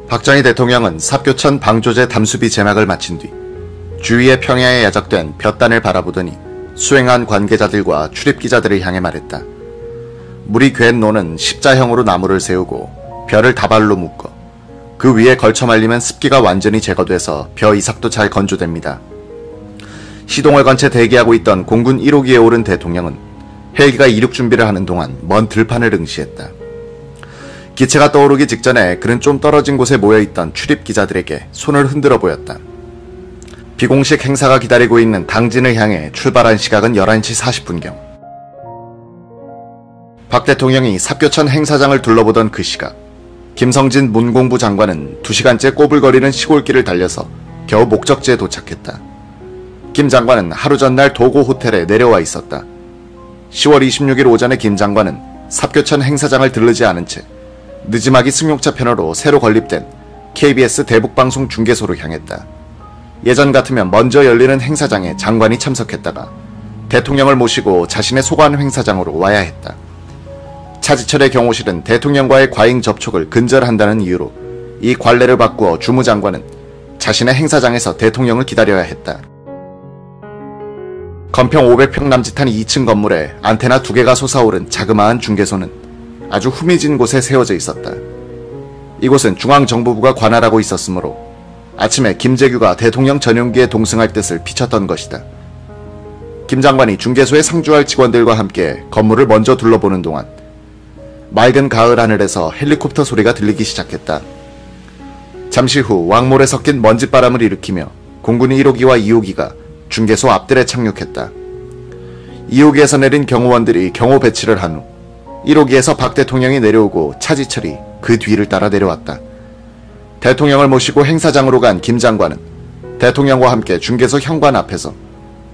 박정희 대통령은 삽교천 방조제 담수비 제막을 마친 뒤 주위의 평야에 야적된 볕단을 바라보더니 수행한 관계자들과 출입기자들을 향해 말했다. 물이 괜 노는 십자형으로 나무를 세우고 벼를 다발로 묶어 그 위에 걸쳐 말리면 습기가 완전히 제거돼서 벼 이삭도 잘 건조됩니다. 시동을 건 채 대기하고 있던 공군 1호기에 오른 대통령은 헬기가 이륙 준비를 하는 동안 먼 들판을 응시했다. 기체가 떠오르기 직전에 그는 좀 떨어진 곳에 모여있던 출입기자들에게 손을 흔들어 보였다. 비공식 행사가 기다리고 있는 당진을 향해 출발한 시각은 11시 40분경. 박 대통령이 삽교천 행사장을 둘러보던 그 시각, 김성진 문공부 장관은 2시간째 꼬불거리는 시골길을 달려서 겨우 목적지에 도착했다. 김 장관은 하루 전날 도고 호텔에 내려와 있었다. 10월 26일 오전에 김 장관은 삽교천 행사장을 들르지 않은 채 느지막이 승용차 편으로 새로 건립된 KBS 대북방송 중계소로 향했다. 예전 같으면 먼저 열리는 행사장에 장관이 참석했다가 대통령을 모시고 자신의 소관 행사장으로 와야 했다. 차지철의 경호실은 대통령과의 과잉 접촉을 근절한다는 이유로 이 관례를 바꾸어 주무장관은 자신의 행사장에서 대통령을 기다려야 했다. 건평 500평 남짓한 2층 건물에 안테나 2개가 솟아오른 자그마한 중계소는 아주 후미진 곳에 세워져 있었다. 이곳은 중앙정보부가 관할하고 있었으므로 아침에 김재규가 대통령 전용기에 동승할 뜻을 비쳤던 것이다. 김 장관이 중계소에 상주할 직원들과 함께 건물을 먼저 둘러보는 동안 맑은 가을 하늘에서 헬리콥터 소리가 들리기 시작했다. 잠시 후 왕몰에 섞인 먼지바람을 일으키며 공군 1호기와 2호기가 중계소 앞뜰에 착륙했다. 2호기에서 내린 경호원들이 경호 배치를 한 후 1호기에서 박 대통령이 내려오고 차지철이 그 뒤를 따라 내려왔다. 대통령을 모시고 행사장으로 간 김 장관은 대통령과 함께 중계소 현관 앞에서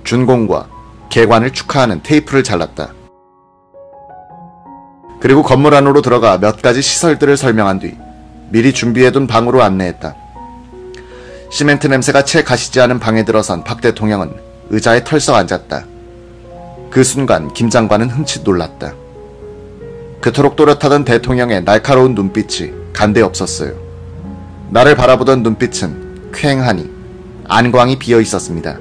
준공과 개관을 축하하는 테이프를 잘랐다. 그리고 건물 안으로 들어가 몇 가지 시설들을 설명한 뒤 미리 준비해둔 방으로 안내했다. 시멘트 냄새가 채 가시지 않은 방에 들어선 박 대통령은 의자에 털썩 앉았다. 그 순간 김 장관은 흠칫 놀랐다. 그토록 또렷하던 대통령의 날카로운 눈빛이 간데 없었어요. 나를 바라보던 눈빛은 쾌행하니 안광이 비어 있었습니다.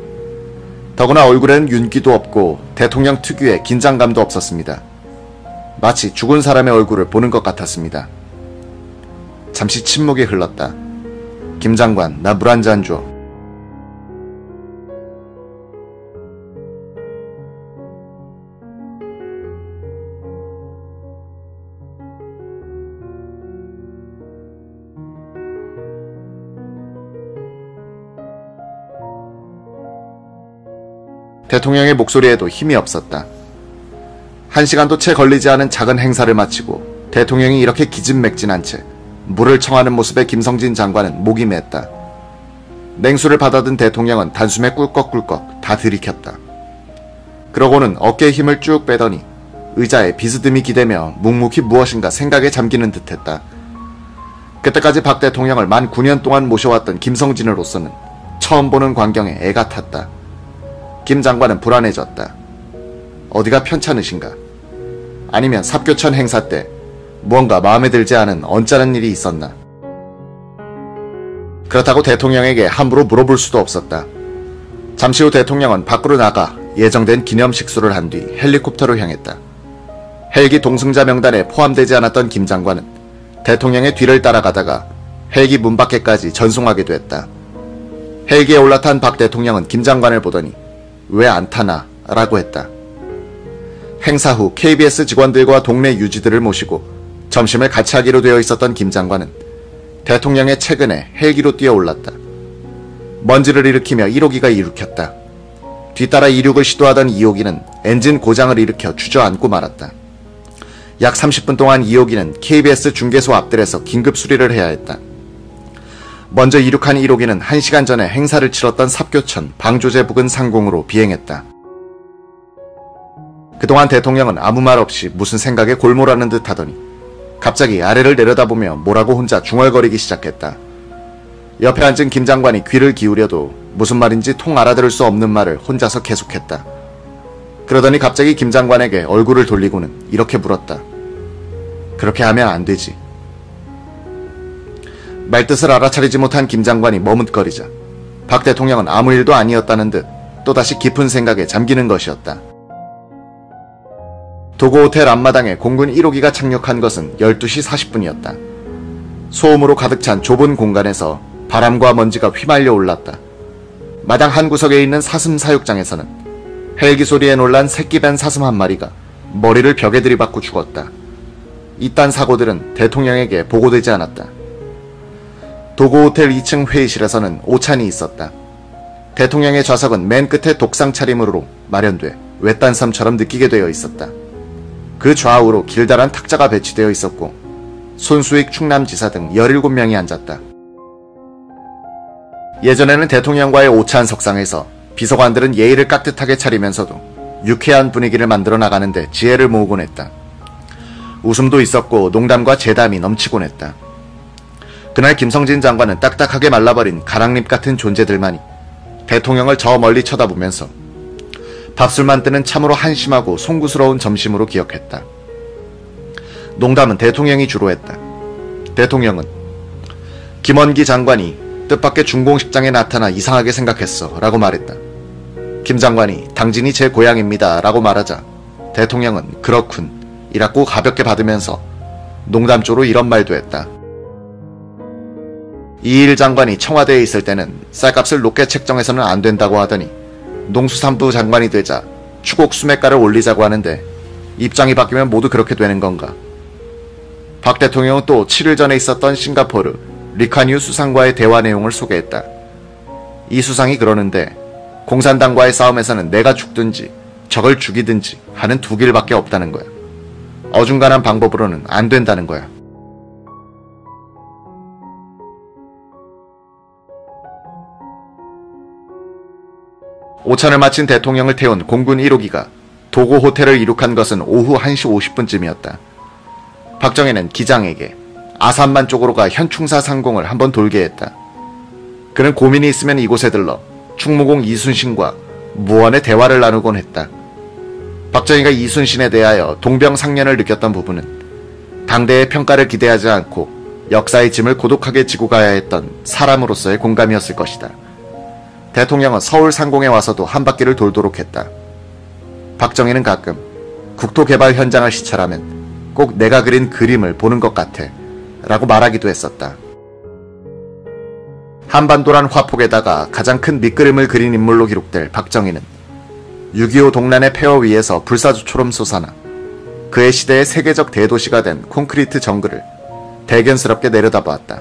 더구나 얼굴에는 윤기도 없고 대통령 특유의 긴장감도 없었습니다. 마치 죽은 사람의 얼굴을 보는 것 같았습니다. 잠시 침묵이 흘렀다. 김 장관, 나 물 한 잔 줘. 대통령의 목소리에도 힘이 없었다. 1시간도 채 걸리지 않은 작은 행사를 마치고 대통령이 이렇게 기진맥진한 채 물을 청하는 모습에 김성진 장관은 목이 맸다. 냉수를 받아든 대통령은 단숨에 꿀꺽꿀꺽 다 들이켰다. 그러고는 어깨에 힘을 쭉 빼더니 의자에 비스듬히 기대며 묵묵히 무엇인가 생각에 잠기는 듯했다. 그때까지 박 대통령을 만 9년 동안 모셔왔던 김성진으로서는 처음 보는 광경에 애가 탔다. 김 장관은 불안해졌다. 어디가 편찮으신가? 아니면 삽교천 행사 때 무언가 마음에 들지 않은 언짢은 일이 있었나? 그렇다고 대통령에게 함부로 물어볼 수도 없었다. 잠시 후 대통령은 밖으로 나가 예정된 기념식수를 한 뒤 헬리콥터로 향했다. 헬기 동승자 명단에 포함되지 않았던 김 장관은 대통령의 뒤를 따라가다가 헬기 문 밖에까지 전송하게 됐다. 헬기에 올라탄 박 대통령은 김 장관을 보더니 왜 안 타나? 라고 했다. 행사 후 KBS 직원들과 동네 유지들을 모시고 점심을 같이 하기로 되어 있었던 김 장관은 대통령의 최근에 헬기로 뛰어올랐다. 먼지를 일으키며 1호기가 이륙했다. 뒤따라 이륙을 시도하던 2호기는 엔진 고장을 일으켜 주저앉고 말았다. 약 30분 동안 2호기는 KBS 중계소 앞뜰에서 긴급 수리를 해야 했다. 먼저 이륙한 1호기는 1시간 전에 행사를 치렀던 삽교천 방조제 부근 상공으로 비행했다. 그동안 대통령은 아무 말 없이 무슨 생각에 골몰하는 듯 하더니 갑자기 아래를 내려다보며 뭐라고 혼자 중얼거리기 시작했다. 옆에 앉은 김 장관이 귀를 기울여도 무슨 말인지 통 알아들을 수 없는 말을 혼자서 계속했다. 그러더니 갑자기 김 장관에게 얼굴을 돌리고는 이렇게 물었다. 그렇게 하면 안 되지. 말뜻을 알아차리지 못한 김 장관이 머뭇거리자 박 대통령은 아무 일도 아니었다는 듯 또다시 깊은 생각에 잠기는 것이었다. 도고호텔 앞마당에 공군 1호기가 착륙한 것은 12시 40분이었다. 소음으로 가득 찬 좁은 공간에서 바람과 먼지가 휘말려 올랐다. 마당 한 구석에 있는 사슴 사육장에서는 헬기 소리에 놀란 새끼 밴 사슴 한 마리가 머리를 벽에 들이받고 죽었다. 이딴 사고들은 대통령에게 보고되지 않았다. 도고호텔 2층 회의실에서는 오찬이 있었다. 대통령의 좌석은 맨 끝에 독상 차림으로 마련돼 외딴 섬처럼 느끼게 되어 있었다. 그 좌우로 길다란 탁자가 배치되어 있었고 손수익 충남지사 등 17명이 앉았다. 예전에는 대통령과의 오찬 석상에서 비서관들은 예의를 깍듯하게 차리면서도 유쾌한 분위기를 만들어 나가는데 지혜를 모으곤 했다. 웃음도 있었고 농담과 재담이 넘치곤 했다. 그날 김성진 장관은 딱딱하게 말라버린 가랑잎 같은 존재들만이 대통령을 저 멀리 쳐다보면서 밥술만 뜨는 참으로 한심하고 송구스러운 점심으로 기억했다. 농담은 대통령이 주로 했다. 대통령은 김원기 장관이 뜻밖의 중공식장에 나타나 이상하게 생각했어 라고 말했다. 김 장관이 당진이 제 고향입니다 라고 말하자 대통령은 그렇군 이라고 가볍게 받으면서 농담조로 이런 말도 했다. 이일 장관이 청와대에 있을 때는 쌀값을 높게 책정해서는 안 된다고 하더니 농수산부 장관이 되자 추곡 수매가를 올리자고 하는데 입장이 바뀌면 모두 그렇게 되는 건가. 박 대통령은 또 7일 전에 있었던 싱가포르 리카뉴 수상과의 대화 내용을 소개했다. 이 수상이 그러는데 공산당과의 싸움에서는 내가 죽든지 적을 죽이든지 하는 두 길밖에 없다는 거야. 어중간한 방법으로는 안 된다는 거야. 오찬을 마친 대통령을 태운 공군 1호기가 도고 호텔을 이륙한 것은 오후 1시 50분쯤이었다. 박정희는 기장에게 아산만 쪽으로 가 현충사 상공을 한번 돌게 했다. 그는 고민이 있으면 이곳에 들러 충무공 이순신과 무언의 대화를 나누곤 했다. 박정희가 이순신에 대하여 동병상련을 느꼈던 부분은 당대의 평가를 기대하지 않고 역사의 짐을 고독하게 지고 가야 했던 사람으로서의 공감이었을 것이다. 대통령은 서울 상공에 와서도 한 바퀴를 돌도록 했다. 박정희는 가끔 국토개발 현장을 시찰하면 꼭 내가 그린 그림을 보는 것 같아 라고 말하기도 했었다. 한반도란 화폭에다가 가장 큰 밑그림을 그린 인물로 기록될 박정희는 6.25 동란의 폐허 위에서 불사조처럼 솟아나 그의 시대의 세계적 대도시가 된 콘크리트 정글을 대견스럽게 내려다보았다.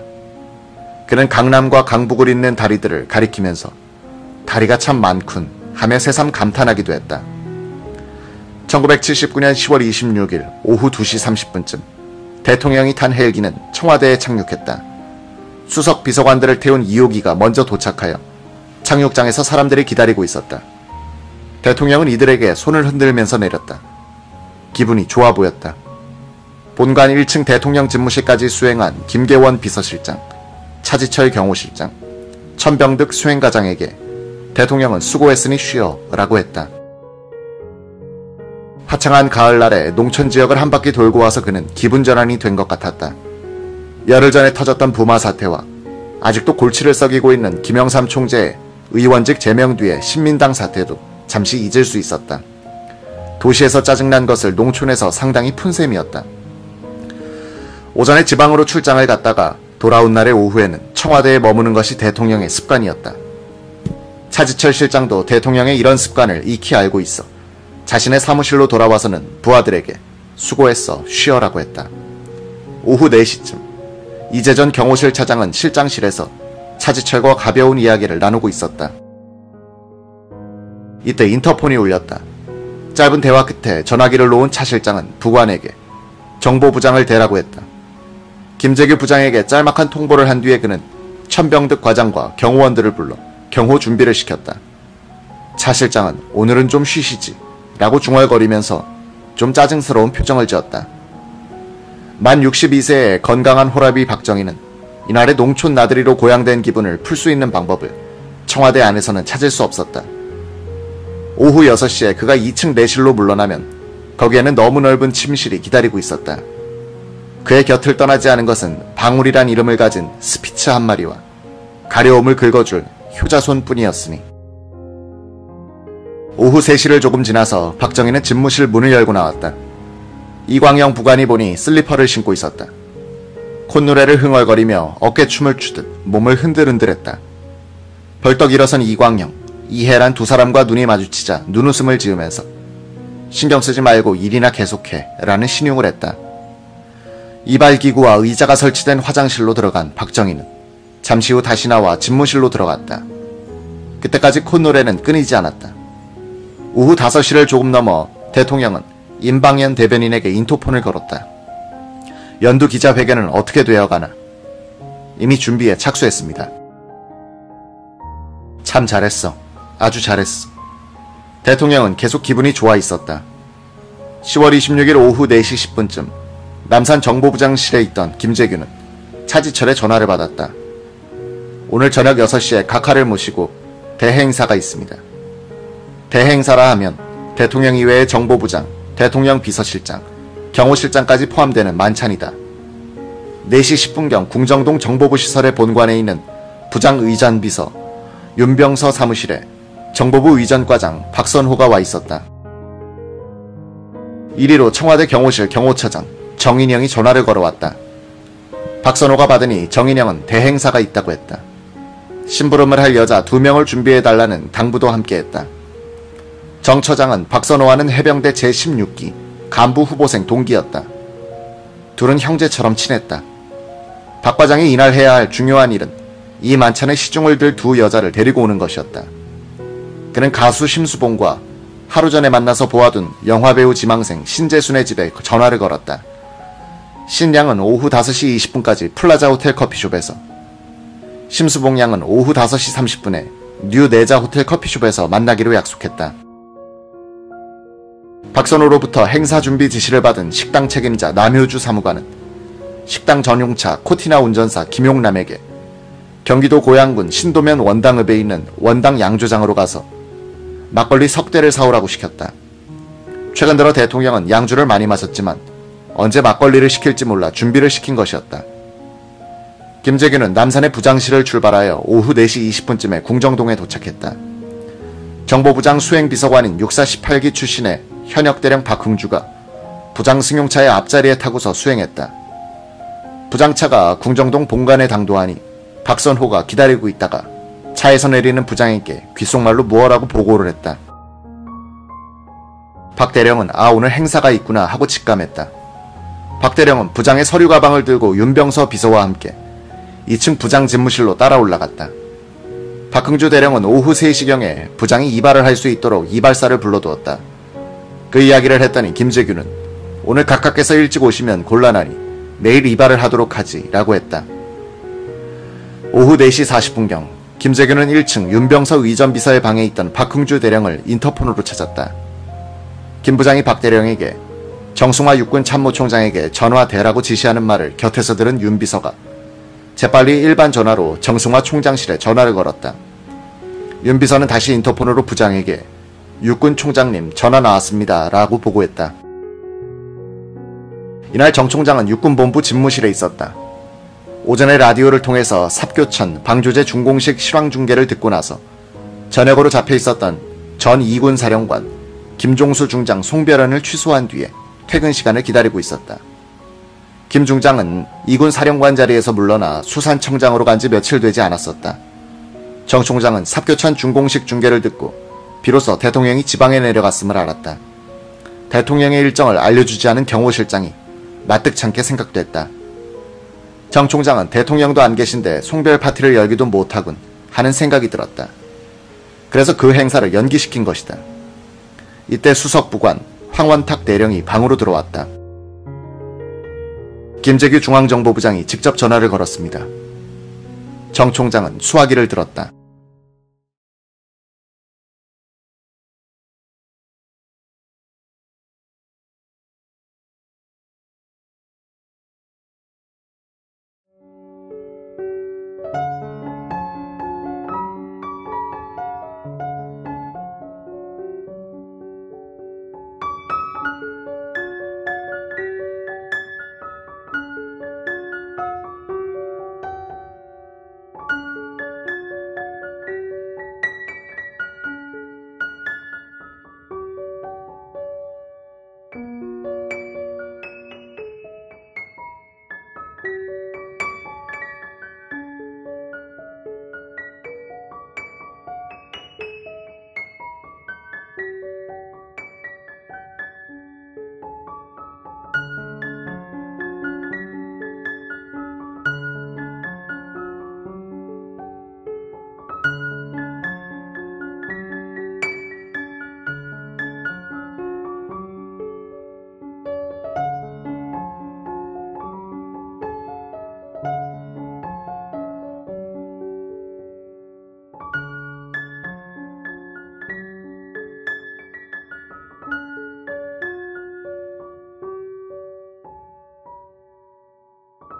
그는 강남과 강북을 잇는 다리들을 가리키면서 다리가 참 많군 하며 새삼 감탄하기도 했다. 1979년 10월 26일 오후 2시 30분쯤 대통령이 탄 헬기는 청와대에 착륙했다. 수석 비서관들을 태운 2호기가 먼저 도착하여 착륙장에서 사람들이 기다리고 있었다. 대통령은 이들에게 손을 흔들면서 내렸다. 기분이 좋아 보였다. 본관 1층 대통령 집무실까지 수행한 김계원 비서실장, 차지철 경호실장, 천병득 수행과장에게 대통령은 수고했으니 쉬어 라고 했다. 화창한 가을날에 농촌지역을 한 바퀴 돌고 와서 그는 기분전환이 된 것 같았다. 열흘 전에 터졌던 부마 사태와 아직도 골치를 썩이고 있는 김영삼 총재의 의원직 제명 뒤의 신민당 사태도 잠시 잊을 수 있었다. 도시에서 짜증난 것을 농촌에서 상당히 푼 셈이었다. 오전에 지방으로 출장을 갔다가 돌아온 날의 오후에는 청와대에 머무는 것이 대통령의 습관이었다. 차지철 실장도 대통령의 이런 습관을 익히 알고 있어 자신의 사무실로 돌아와서는 부하들에게 수고했어, 쉬어라고 했다. 오후 4시쯤 이재전 경호실 차장은 실장실에서 차지철과 가벼운 이야기를 나누고 있었다. 이때 인터폰이 울렸다. 짧은 대화 끝에 전화기를 놓은 차 실장은 부관에게 정보부장을 대라고 했다. 김재규 부장에게 짤막한 통보를 한 뒤에 그는 천병득 과장과 경호원들을 불러 경호 준비를 시켰다. 차 실장은 오늘은 좀 쉬시지 라고 중얼거리면서 좀 짜증스러운 표정을 지었다. 만 62세의 건강한 호라비 박정희는 이날의 농촌 나들이로 고양된 기분을 풀 수 있는 방법을 청와대 안에서는 찾을 수 없었다. 오후 6시에 그가 2층 내실로 물러나면 거기에는 너무 넓은 침실이 기다리고 있었다. 그의 곁을 떠나지 않은 것은 방울이란 이름을 가진 스피츠 한 마리와 가려움을 긁어줄 효자손뿐이었으니. 오후 3시를 조금 지나서 박정희는 집무실 문을 열고 나왔다. 이광영 부관이 보니 슬리퍼를 신고 있었다. 콧노래를 흥얼거리며 어깨춤을 추듯 몸을 흔들흔들했다. 벌떡 일어선 이광영, 이해란 두 사람과 눈이 마주치자 눈웃음을 지으면서 신경 쓰지 말고 일이나 계속해 라는 신용을 했다. 이발기구와 의자가 설치된 화장실로 들어간 박정희는 잠시 후 다시 나와 집무실로 들어갔다. 그때까지 콧노래는 끊이지 않았다. 오후 5시를 조금 넘어 대통령은 임방현 대변인에게 인터폰을 걸었다. 연두 기자회견은 어떻게 되어가나? 이미 준비에 착수했습니다. 참 잘했어. 아주 잘했어. 대통령은 계속 기분이 좋아 있었다. 10월 26일 오후 4시 10분쯤 남산 정보부장실에 있던 김재규는 차지철의 전화를 받았다. 오늘 저녁 6시에 각하를 모시고 대행사가 있습니다. 대행사라 하면 대통령 이외의 정보부장, 대통령 비서실장, 경호실장까지 포함되는 만찬이다. 4시 10분경 궁정동 정보부 시설의 본관에 있는 부장의전비서 윤병서 사무실에 정보부 의전과장 박선호가 와 있었다. 이리로 청와대 경호실 경호처장 정인영이 전화를 걸어왔다. 박선호가 받으니 정인영은 대행사가 있다고 했다. 심부름을 할 여자 2명을 준비해달라는 당부도 함께했다. 정 처장은 박선호와는 해병대 제16기 간부 후보생 동기였다. 둘은 형제처럼 친했다. 박 과장이 이날 해야 할 중요한 일은 이 만찬에 시중을 들 두 여자를 데리고 오는 것이었다. 그는 가수 심수봉과 하루 전에 만나서 보아둔 영화배우 지망생 신재순의 집에 전화를 걸었다. 신양은 오후 5시 20분까지 플라자 호텔 커피숍에서, 심수봉 양은 오후 5시 30분에 뉴 내자 호텔 커피숍에서 만나기로 약속했다. 박선호로부터 행사 준비 지시를 받은 식당 책임자 남효주 사무관은 식당 전용차 코티나 운전사 김용남에게 경기도 고양군 신도면 원당읍에 있는 원당 양조장으로 가서 막걸리 석대를 사오라고 시켰다. 최근 들어 대통령은 양주를 많이 마셨지만 언제 막걸리를 시킬지 몰라 준비를 시킨 것이었다. 김재규는 남산의 부장실을 출발하여 오후 4시 20분쯤에 궁정동에 도착했다. 정보부장 수행비서관인 육사 18기 출신의 현역대령 박흥주가 부장 승용차의 앞자리에 타고서 수행했다. 부장차가 궁정동 본관에 당도하니 박선호가 기다리고 있다가 차에서 내리는 부장에게 귓속말로 무엇라고 보고를 했다. 박 대령은 오늘 행사가 있구나 하고 직감했다. 박 대령은 부장의 서류 가방을 들고 윤병서 비서와 함께 2층 부장 집무실로 따라 올라갔다. 박흥주 대령은 오후 3시경에 부장이 이발을 할 수 있도록 이발사를 불러두었다. 그 이야기를 했더니 김재규는 오늘 각하께서 일찍 오시면 곤란하니 내일 이발을 하도록 하지 라고 했다. 오후 4시 40분경 김재규는 1층 윤병서 의전비서의 방에 있던 박흥주 대령을 인터폰으로 찾았다. 김 부장이 박 대령에게 정승화 육군 참모총장에게 전화대라고 지시하는 말을 곁에서 들은 윤 비서가 재빨리 일반 전화로 정승화 총장실에 전화를 걸었다. 윤 비서는 다시 인터폰으로 부장에게 육군 총장님 전화 나왔습니다 라고 보고했다. 이날 정 총장은 육군본부 집무실에 있었다. 오전에 라디오를 통해서 삽교천 방조제 중공식 실황중계를 듣고 나서 저녁으로 잡혀 있었던 전 2군 사령관 김종수 중장 송별원을 취소한 뒤에 퇴근 시간을 기다리고 있었다. 김 중장은 2군 사령관 자리에서 물러나 수산청장으로 간 지 며칠 되지 않았었다. 정 총장은 삽교천 중공식 중계를 듣고 비로소 대통령이 지방에 내려갔음을 알았다. 대통령의 일정을 알려주지 않은 경호실장이 마뜩찮게 생각됐다. 정 총장은 대통령도 안 계신데 송별 파티를 열기도 못하군 하는 생각이 들었다. 그래서 그 행사를 연기시킨 것이다. 이때 수석부관 황원탁 대령이 방으로 들어왔다. 김재규 중앙정보부장이 직접 전화를 걸었습니다. 정 총장은 수화기를 들었다.